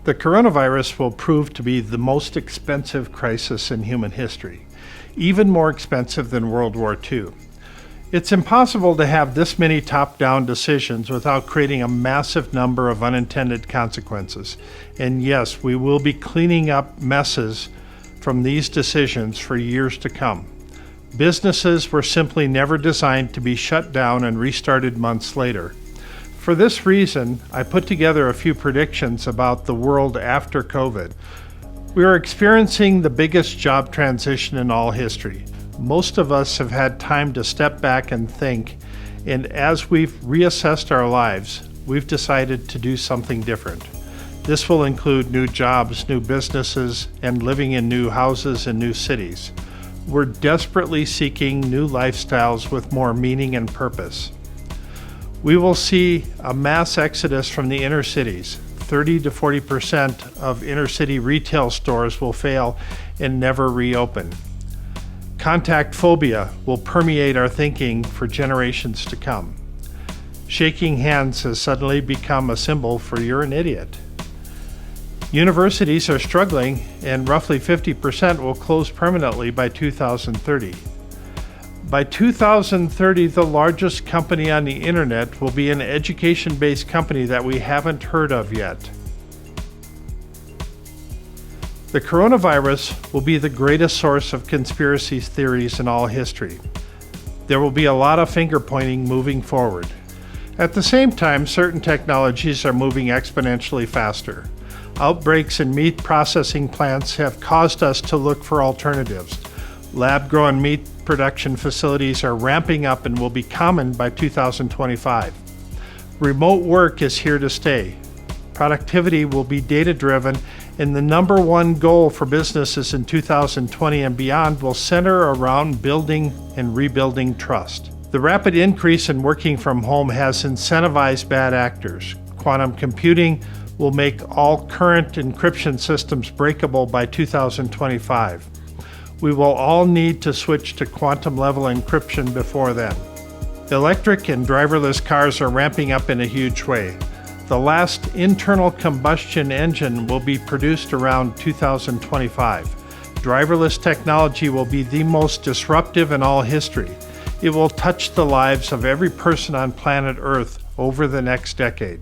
The coronavirus will prove to be the most expensive crisis in human history, even more expensive than World War II. It's impossible to have this many top-down decisions without creating a massive number of unintended consequences. And yes, we will be cleaning up messes from these decisions for years to come. Businesses were simply never designed to be shut down and restarted months later. For this reason, I put together a few predictions about the world after COVID. We are experiencing the biggest job transition in all history. Most of us have had time to step back and think, and as we've reassessed our lives, we've decided to do something different. This will include new jobs, new businesses, and living in new houses and new cities. We're desperately seeking new lifestyles with more meaning and purpose. We will see a mass exodus from the inner cities. 30 to 40% of inner city retail stores will fail and never reopen. Contact phobia will permeate our thinking for generations to come. Shaking hands has suddenly become a symbol for you're an idiot. Universities are struggling, and roughly 50% will close permanently by 2030. By 2030, the largest company on the internet will be an education-based company that we haven't heard of yet. The coronavirus will be the greatest source of conspiracy theories in all history. There will be a lot of finger-pointing moving forward. At the same time, certain technologies are moving exponentially faster. Outbreaks in meat processing plants have caused us to look for alternatives. Lab-grown meat production facilities are ramping up and will be common by 2025. Remote work is here to stay. Productivity will be data-driven, and the number one goal for businesses in 2020 and beyond will center around building and rebuilding trust. The rapid increase in working from home has incentivized bad actors. Quantum computing will make all current encryption systems breakable by 2025. We will all need to switch to quantum-level encryption before then. Electric and driverless cars are ramping up in a huge way. The last internal combustion engine will be produced around 2025. Driverless technology will be the most disruptive in all history. It will touch the lives of every person on planet Earth over the next decade.